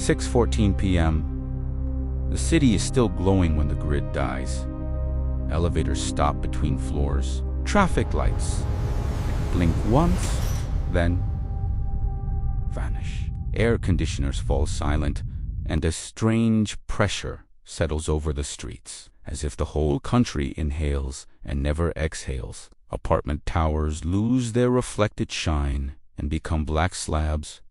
6:14 p.m. The city is still glowing when the grid dies. Elevators stop between floors. Traffic lights blink once, then vanish. Air conditioners fall silent, and a strange pressure settles over the streets, as if the whole country inhales and never exhales. Apartment towers lose their reflected shine and become black slabs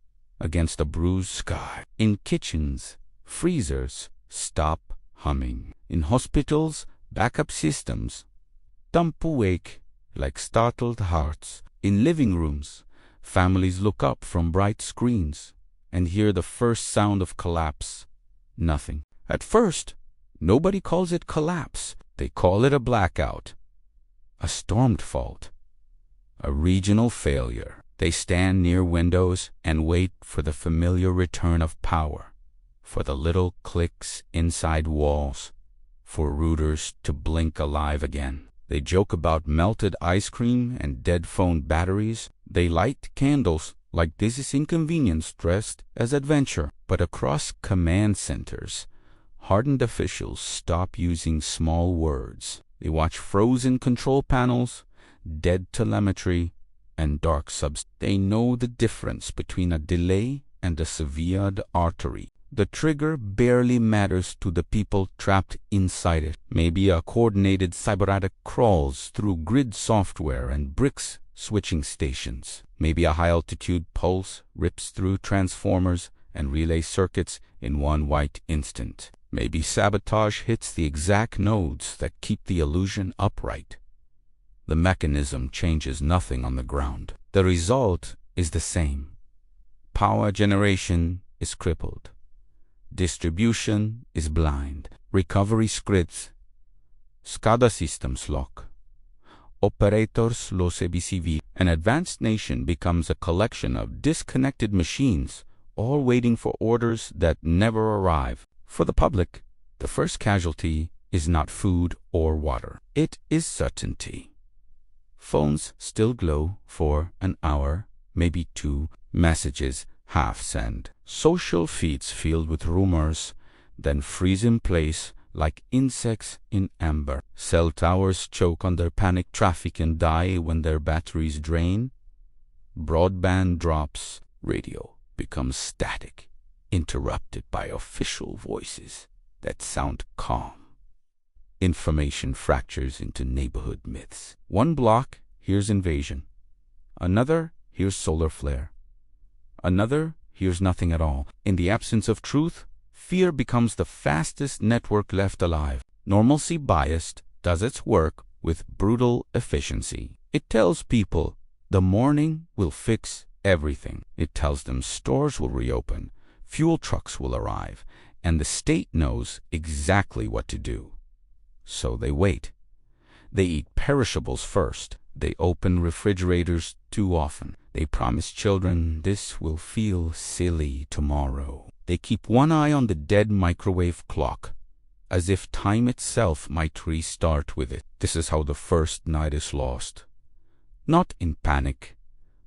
against a bruised sky. In kitchens, freezers stop humming. In hospitals, backup systems thump awake like startled hearts. In living rooms, families look up from bright screens and hear the first sound of collapse. Nothing. At first, nobody calls it collapse. They call it a blackout, a stormed fault, a regional failure. They stand near windows and wait for the familiar return of power, for the little clicks inside walls, for routers to blink alive again. They joke about melted ice cream and dead phone batteries. They light candles like this is inconvenience dressed as adventure. But across command centers, hardened officials stop using small words. They watch frozen control panels, dead telemetry, and dark subs. They know the difference between a delay and a severed artery. The trigger barely matters to the people trapped inside it. Maybe a coordinated cybernetic crawls through grid software and bricks switching stations. Maybe a high-altitude pulse rips through transformers and relay circuits in one white instant. Maybe sabotage hits the exact nodes that keep the illusion upright. The mechanism changes nothing on the ground. The result is the same. Power generation is crippled. Distribution is blind. Recovery scripts. SCADA systems lock. Operators los ABCV. An advanced nation becomes a collection of disconnected machines, all waiting for orders that never arrive. For the public, the first casualty is not food or water. It is certainty. Phones still glow for an hour, maybe two. Messages half sent. Social feeds filled with rumors, then freeze in place like insects in amber. Cell towers choke under panic traffic and die when their batteries drain. Broadband drops. Radio becomes static, interrupted by official voices that sound calm. Information fractures into neighborhood myths. One block hears invasion. Another hears solar flare. Another hears nothing at all. In the absence of truth, fear becomes the fastest network left alive. Normalcy biased does its work with brutal efficiency. It tells people the morning will fix everything. It tells them stores will reopen, fuel trucks will arrive, and the state knows exactly what to do. So they wait. They eat perishables first. They open refrigerators too often. They promise children this will feel silly tomorrow. They keep one eye on the dead microwave clock, as if time itself might restart with it. This is how the first night is lost. Not in panic,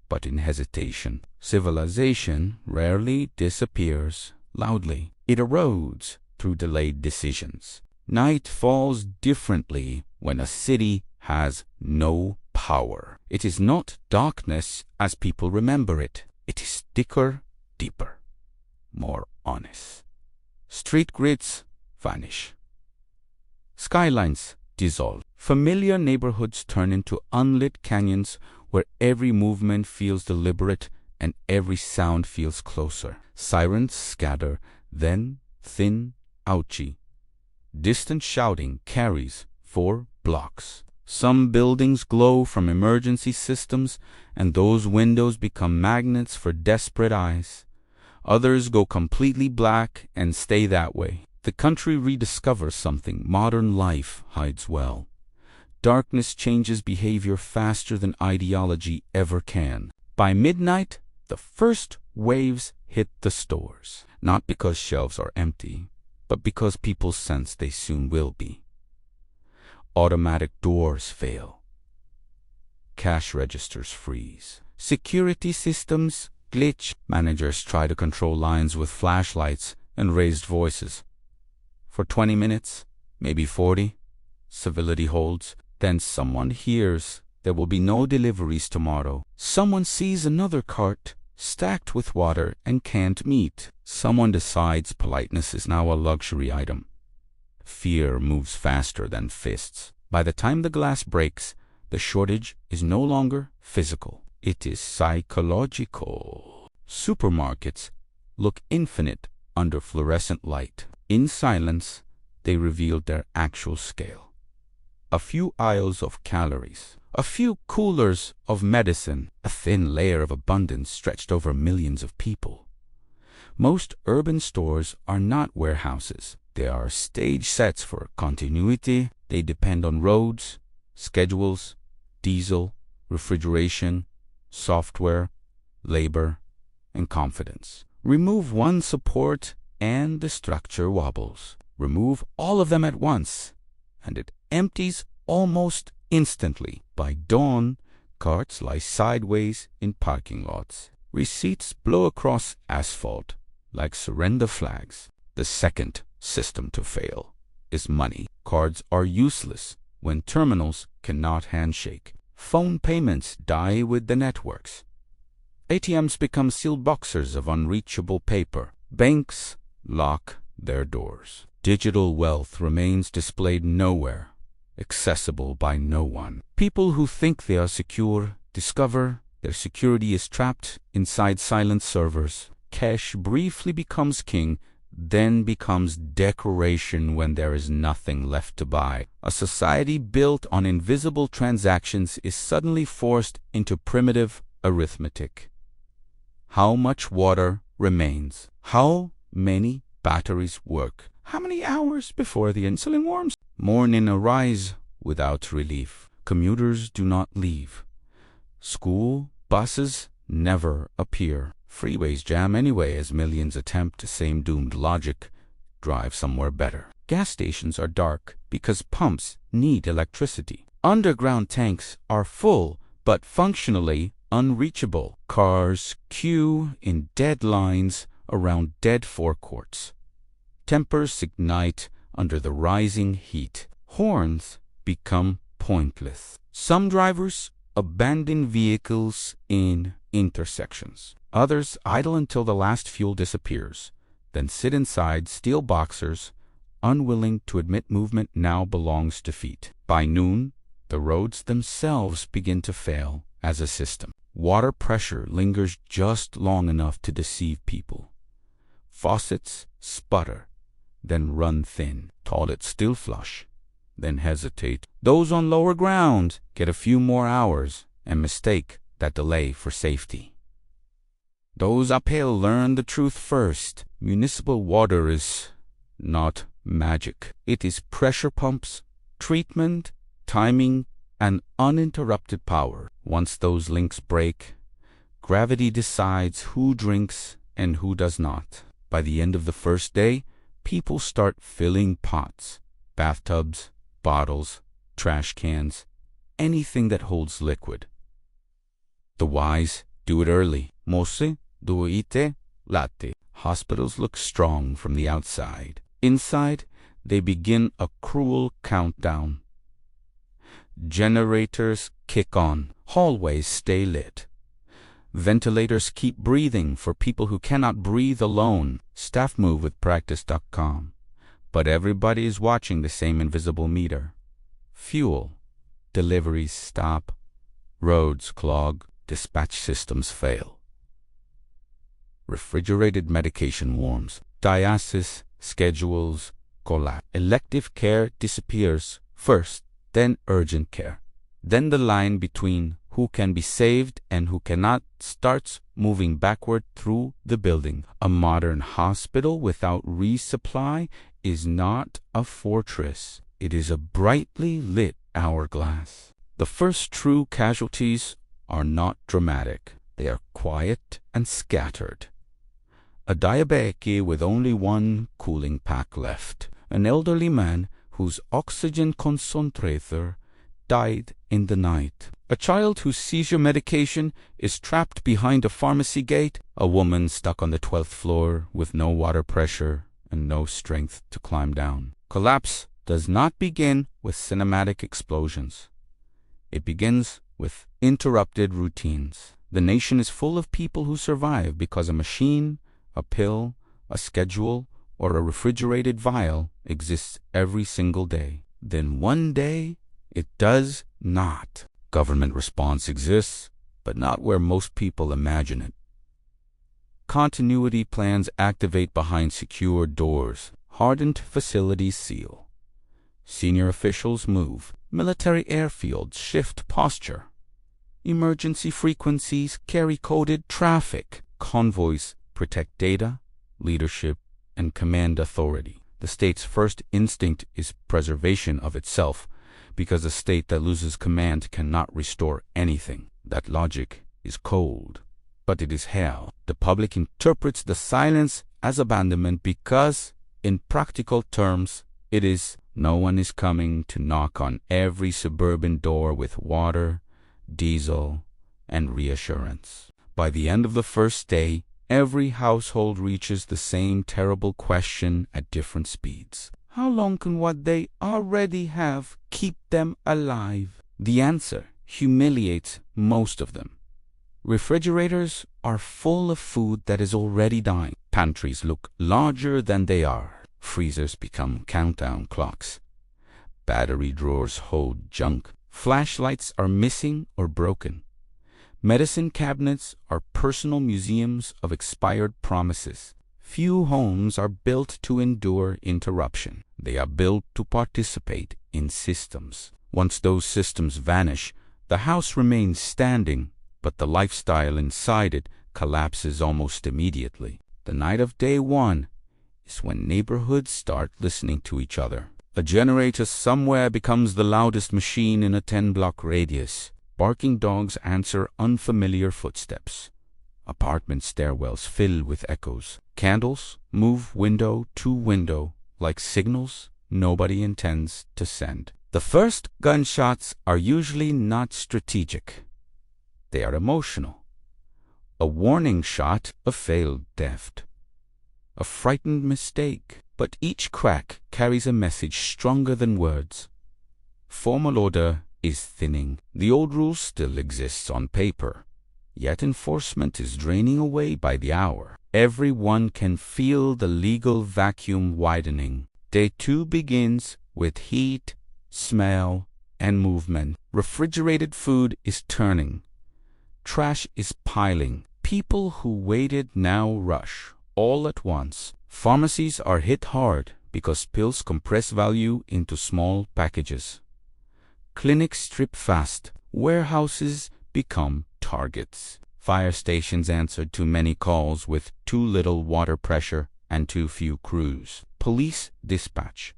but in hesitation. Civilization rarely disappears loudly. It erodes through delayed decisions. Night falls differently when a city has no power. It is not darkness as people remember it. It is thicker, deeper, more honest. Street grids vanish. Skylines dissolve. Familiar neighborhoods turn into unlit canyons where every movement feels deliberate and every sound feels closer. Sirens scatter, then thin ouchie. Distant shouting carries 4 blocks. Some buildings glow from emergency systems, and those windows become magnets for desperate eyes. Others go completely black and stay that way. The country rediscovers something modern life hides well. Darkness changes behavior faster than ideology ever can. By midnight, the first waves hit the stores. Not because shelves are empty, but because people sense they soon will be. Automatic doors fail. Cash registers freeze. Security systems glitch. Managers try to control lines with flashlights and raised voices. For 20 minutes, maybe 40, civility holds. Then someone hears there will be no deliveries tomorrow. Someone sees another cart stacked with water and canned meat. Someone decides politeness is now a luxury item. Fear moves faster than fists. By the time the glass breaks, the shortage is no longer physical. It is psychological. Supermarkets look infinite under fluorescent light. In silence, they revealed their actual scale. A few aisles of calories, a few coolers of medicine, a thin layer of abundance stretched over millions of people. Most urban stores are not warehouses. They are stage sets for continuity. They depend on roads, schedules, diesel, refrigeration, software, labor, and confidence. Remove one support and the structure wobbles. Remove all of them at once, and it empties almost instantly. By dawn, carts lie sideways in parking lots. Receipts blow across asphalt like surrender flags. The second system to fail is money. Cards are useless when terminals cannot handshake. Phone payments die with the networks. ATMs become sealed boxes of unreachable paper. Banks lock their doors. Digital wealth remains displayed nowhere, accessible by no one. People who think they are secure discover their security is trapped inside silent servers. Cash briefly becomes king, then becomes decoration when there is nothing left to buy. A society built on invisible transactions is suddenly forced into primitive arithmetic. How much water remains? How many batteries work? How many hours before the insulin warms? Morning arise without relief. Commuters do not leave. School buses never appear. Freeways jam anyway as millions attempt the same doomed logic: drive somewhere better. Gas stations are dark because pumps need electricity. Underground tanks are full but functionally unreachable. Cars queue in dead lines around dead forecourts. Tempers ignite under the rising heat. Horns become pointless. Some drivers abandon vehicles in intersections. Others idle until the last fuel disappears, then sit inside steel boxers, unwilling to admit movement now belongs to feet. By noon, the roads themselves begin to fail as a system. Water pressure lingers just long enough to deceive people. Faucets sputter, then run thin. Toilets still flush, then hesitate. Those on lower ground get a few more hours and mistake that delay for safety. Those uphill learn the truth first. Municipal water is not magic. It is pressure pumps, treatment, timing, and uninterrupted power. Once those links break, gravity decides who drinks and who does not. By the end of the first day, people start filling pots, bathtubs, bottles, trash cans, anything that holds liquid. The wise do it early. Mosse duite latte. Hospitals look strong from the outside. Inside, they begin a cruel countdown. Generators kick on. Hallways stay lit. Ventilators keep breathing for people who cannot breathe alone. Staff move with practice.com. But everybody is watching the same invisible meter. Fuel. Deliveries stop. Roads clog. Dispatch systems fail. Refrigerated medication warms. Dialysis schedules collapse. Elective care disappears first, then urgent care. Then the line between who can be saved and who cannot starts moving backward through the building. A modern hospital without resupply is not a fortress. It is a brightly lit hourglass. The first true casualties are not dramatic. They are quiet and scattered. A diabetic with only one cooling pack left. An elderly man whose oxygen concentrator died in the night. A child whose seizure medication is trapped behind a pharmacy gate. A woman stuck on the 12th floor with no water pressure and no strength to climb down. Collapse does not begin with cinematic explosions. It begins with interrupted routines. The nation is full of people who survive because a machine, a pill, a schedule, or a refrigerated vial exists every single day. Then one day, it does not. Government response exists, but not where most people imagine it. Continuity plans activate behind secure doors. Hardened facilities seal. Senior officials move. Military airfields shift posture. Emergency frequencies carry coded traffic. Convoys protect data, leadership, and command authority. The state's first instinct is preservation of itself, because a state that loses command cannot restore anything. That logic is cold, but it is hell. The public interprets the silence as abandonment because, in practical terms, it is no one is coming to knock on every suburban door with water, diesel, and reassurance. By the end of the first day, every household reaches the same terrible question at different speeds. How long can what they already have keep them alive? The answer humiliates most of them. Refrigerators are full of food that is already dying. Pantries look larger than they are. Freezers become countdown clocks. Battery drawers hold junk. Flashlights are missing or broken. Medicine cabinets are personal museums of expired promises. Few homes are built to endure interruption. They are built to participate in systems. Once those systems vanish, the house remains standing, but the lifestyle inside it collapses almost immediately. The night of day one is when neighborhoods start listening to each other. A generator somewhere becomes the loudest machine in a 10-block radius. Barking dogs answer unfamiliar footsteps. Apartment stairwells fill with echoes. Candles move window to window like signals nobody intends to send. The first gunshots are usually not strategic. They are emotional. A warning shot, a failed theft, a frightened mistake. But each crack carries a message stronger than words. Formal order is thinning. The old rule still exists on paper, yet enforcement is draining away by the hour. Everyone can feel the legal vacuum widening. Day two begins with heat, smell, and movement. Refrigerated food is turning. Trash is piling. People who waited now rush, all at once. Pharmacies are hit hard because pills compress value into small packages. Clinics strip fast. Warehouses become targets. Fire stations answer too many calls with too little water pressure and too few crews. Police dispatch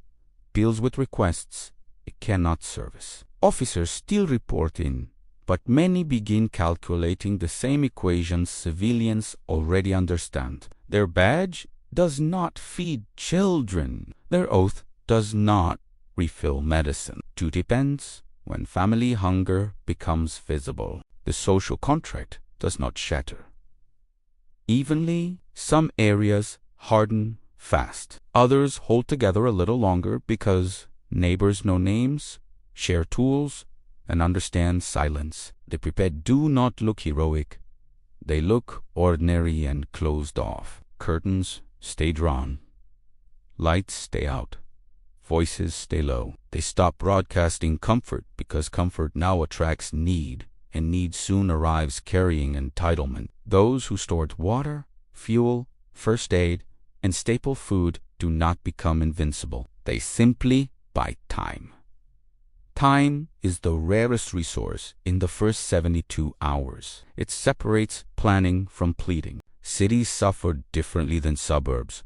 deals with requests it cannot service. Officers still report in, but many begin calculating the same equations civilians already understand. Their badge does not feed children. Their oath does not refill medicine. Duty ends when family hunger becomes visible. The social contract does not shatter evenly. Some areas harden fast. Others hold together a little longer because neighbors know names, share tools, and understand silence. The prepared do not look heroic. They look ordinary and closed off. Curtains stay drawn. Lights stay out. Voices stay low. They stop broadcasting comfort because comfort now attracts need, and need soon arrives carrying entitlement. Those who stored water, fuel, first aid, and staple food do not become invincible. They simply buy time. Time is the rarest resource in the first 72 hours. It separates planning from pleading. Cities suffer differently than suburbs,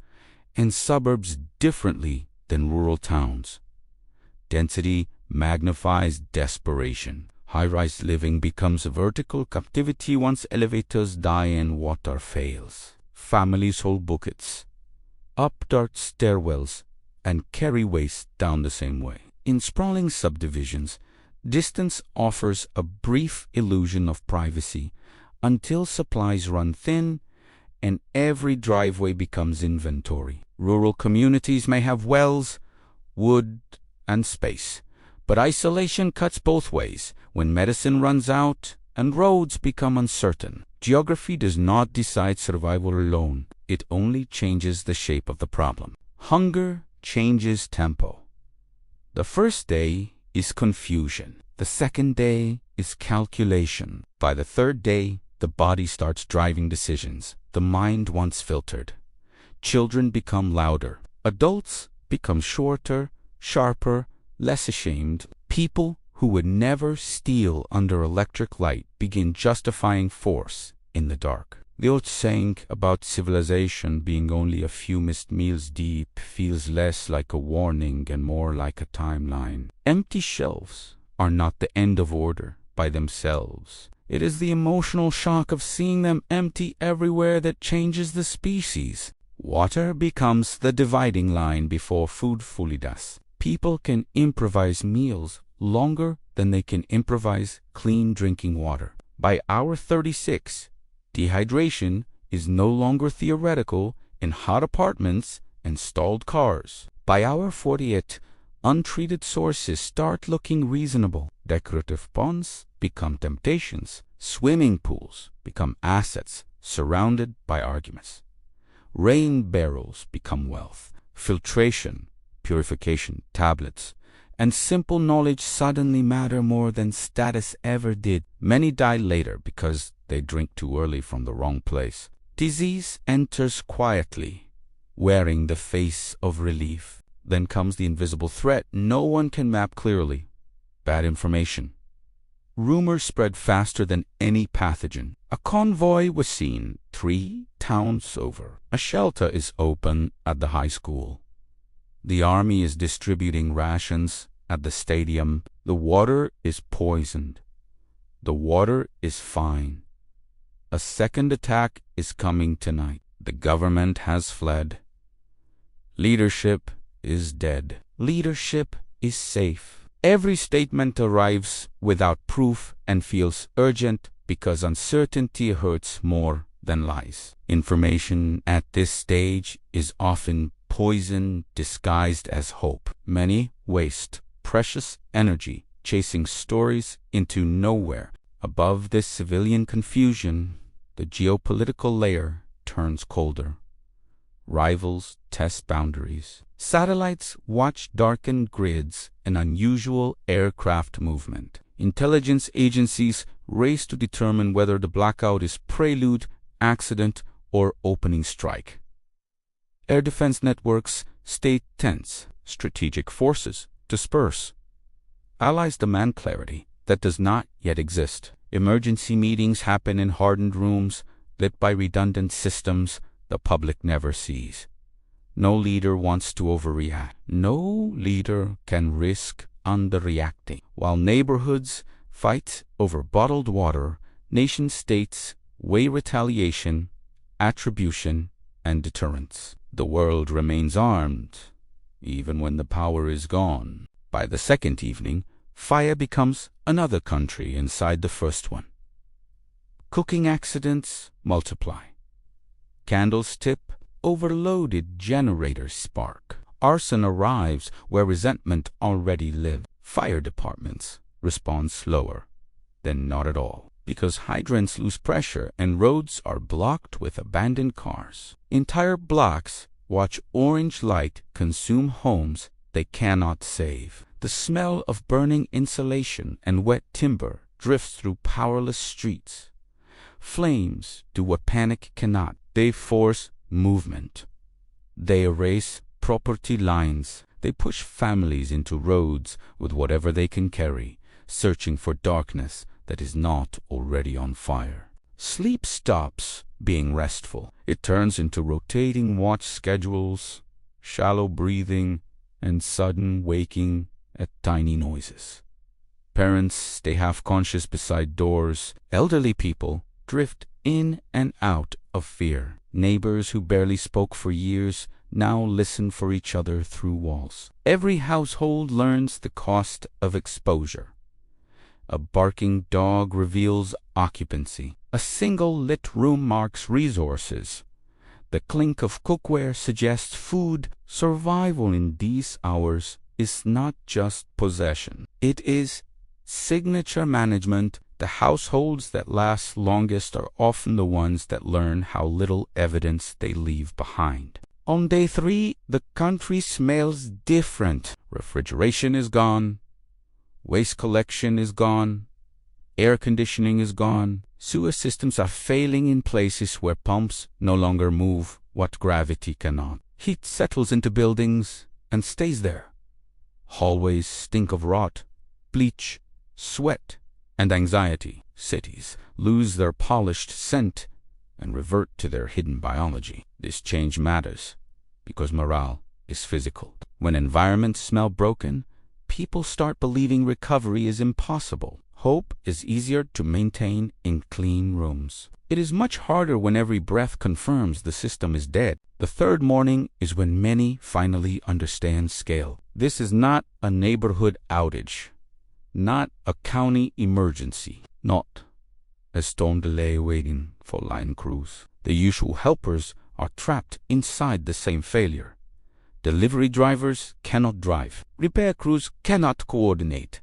and suburbs differently than rural towns. Density magnifies desperation. High-rise living becomes vertical captivity once elevators die and water fails. Families hold buckets, up dart stairwells, and carry waste down the same way. In sprawling subdivisions, distance offers a brief illusion of privacy until supplies run thin and every driveway becomes inventory. Rural communities may have wells, wood, and space, but isolation cuts both ways when medicine runs out and roads become uncertain. Geography does not decide survival alone. It only changes the shape of the problem. Hunger changes tempo. The first day is confusion. The second day is calculation. By the third day, the body starts driving decisions. The mind once filtered. Children become louder. Adults become shorter, sharper, less ashamed. People who would never steal under electric light begin justifying force in the dark. The old saying about civilization being only a few missed meals deep feels less like a warning and more like a timeline. Empty shelves are not the end of order by themselves. It is the emotional shock of seeing them empty everywhere that changes the species. Water becomes the dividing line before food fully does. People can improvise meals longer than they can improvise clean drinking water. By hour 36, dehydration is no longer theoretical in hot apartments and stalled cars. By hour 48, untreated sources start looking reasonable. Decorative ponds become temptations. Swimming pools become assets surrounded by arguments. Rain barrels become wealth. Filtration, purification, tablets, and simple knowledge suddenly matter more than status ever did. Many die later because they drink too early from the wrong place. Disease enters quietly, wearing the face of relief. Then comes the invisible threat no one can map clearly. Bad information. Rumors spread faster than any pathogen. A convoy was seen 3 towns over. A shelter is open at the high school. The army is distributing rations at the stadium. The water is poisoned. The water is fine. A second attack is coming tonight. The government has fled. Leadership is dead. Leadership is safe. Every statement arrives without proof and feels urgent because uncertainty hurts more than lies. Information at this stage is often poison disguised as hope. Many waste precious energy chasing stories into nowhere. Above this civilian confusion, the geopolitical layer turns colder. Rivals test boundaries. Satellites watch darkened grids and unusual aircraft movement. Intelligence agencies race to determine whether the blackout is prelude, accident, or opening strike. Air defense networks stay tense. Strategic forces disperse. Allies demand clarity that does not yet exist. Emergency meetings happen in hardened rooms lit by redundant systems the public never sees. No leader wants to overreact. No leader can risk underreacting. While neighborhoods fight over bottled water, nation-states weigh retaliation, attribution, and deterrence. The world remains armed, even when the power is gone. By the second evening, fire becomes another country inside the first one. Cooking accidents multiply. Candles tip, overloaded generators spark. Arson arrives where resentment already lived. Fire departments respond slower, then not at all, because hydrants lose pressure and roads are blocked with abandoned cars. Entire blocks watch orange light consume homes they cannot save. The smell of burning insulation and wet timber drifts through powerless streets. Flames do what panic cannot. They force movement. They erase property lines. They push families into roads with whatever they can carry, searching for darkness that is not already on fire. Sleep stops being restful. It turns into rotating watch schedules, shallow breathing, and sudden waking at tiny noises. Parents stay half-conscious beside doors. Elderly people drift in and out of fear. Neighbors who barely spoke for years now listen for each other through walls. Every household learns the cost of exposure. A barking dog reveals occupancy. A single lit room marks resources. The clink of cookware suggests food. Survival in these hours is not just possession. It is signature management. The households that last longest are often the ones that learn how little evidence they leave behind. On day 3, the country smells different. Refrigeration is gone. Waste collection is gone. Air conditioning is gone. Sewer systems are failing in places where pumps no longer move what gravity cannot. Heat settles into buildings and stays there. Hallways stink of rot, bleach, sweat, and anxiety. Cities lose their polished scent and revert to their hidden biology. This change matters because morale is physical. When environments smell broken, people start believing recovery is impossible. Hope is easier to maintain in clean rooms. It is much harder when every breath confirms the system is dead. The third morning is when many finally understand scale. This is not a neighborhood outage, not a county emergency, not a storm delay waiting for line crews. The usual helpers are trapped inside the same failure. Delivery drivers cannot drive. Repair crews cannot coordinate.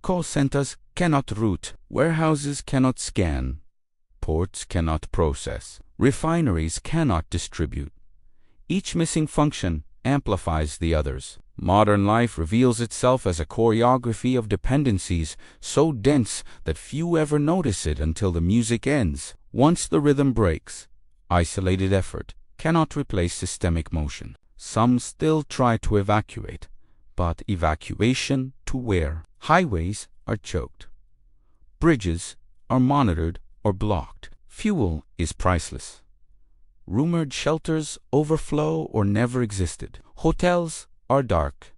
Call centers cannot route. Warehouses cannot scan. Ports cannot process. Refineries cannot distribute. Each missing function amplifies the others. Modern life reveals itself as a choreography of dependencies so dense that few ever notice it until the music ends. Once the rhythm breaks, isolated effort cannot replace systemic motion. Some still try to evacuate, but evacuation to where? Highways are choked. Bridges are monitored or blocked. Fuel is priceless. Rumored shelters overflow or never existed. Hotels are dark.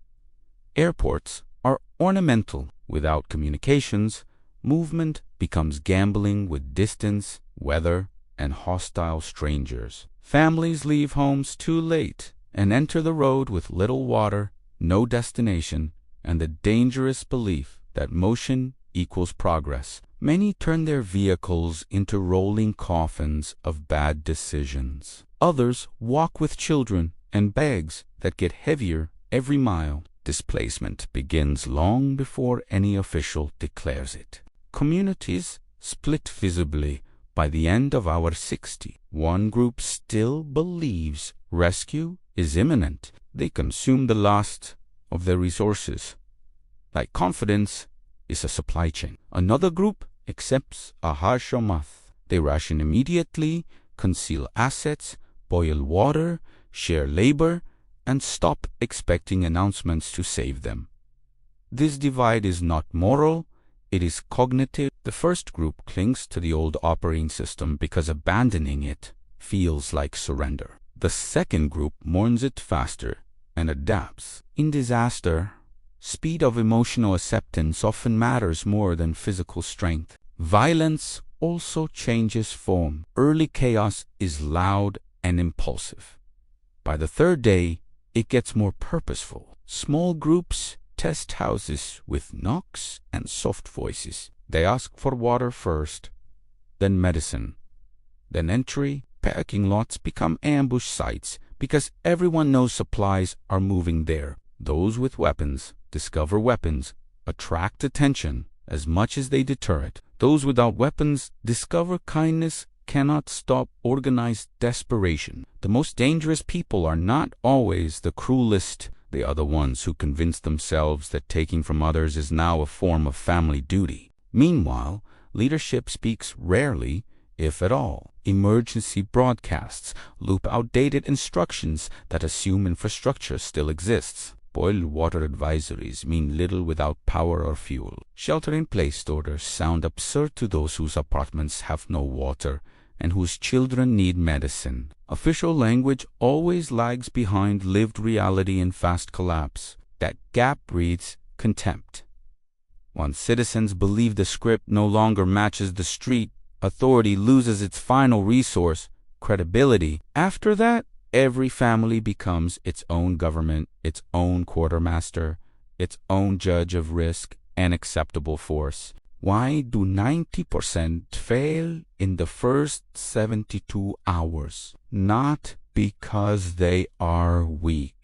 Airports are ornamental. Without communications, movement becomes gambling with distance, weather, and hostile strangers. Families leave homes too late and enter the road with little water, no destination, and the dangerous belief that motion equals progress. Many turn their vehicles into rolling coffins of bad decisions. Others walk with children and bags that get heavier every mile. Displacement begins long before any official declares it. Communities split visibly by the end of hour 60. One group still believes rescue is imminent. They consume the last of their resources. Like confidence is a supply chain. Another group accepts a harsher math. They ration immediately, conceal assets, boil water, share labor, and stop expecting announcements to save them. This divide is not moral, it is cognitive. The first group clings to the old operating system because abandoning it feels like surrender. The second group mourns it faster and adapts. In disaster, speed of emotional acceptance often matters more than physical strength. Violence also changes form. Early chaos is loud and impulsive. By the third day, it gets more purposeful. Small groups test houses with knocks and soft voices. They ask for water first, then medicine, then entry. Parking lots become ambush sites because everyone knows supplies are moving there. Those with weapons discover weapons, attract attention as much as they deter it. Those without weapons discover kindness cannot stop organized desperation. The most dangerous people are not always the cruelest. They are the ones who convince themselves that taking from others is now a form of family duty. Meanwhile, leadership speaks rarely, if at all. Emergency broadcasts loop outdated instructions that assume infrastructure still exists. Boiled water advisories mean little without power or fuel. Shelter-in-place orders sound absurd to those whose apartments have no water and whose children need medicine. Official language always lags behind lived reality in fast collapse. That gap breeds contempt. Once citizens believe the script no longer matches the street, authority loses its final resource, credibility. After that, every family becomes its own government, its own quartermaster, its own judge of risk and acceptable force. Why do 90% fail in the first 72 hours? Not because they are weak,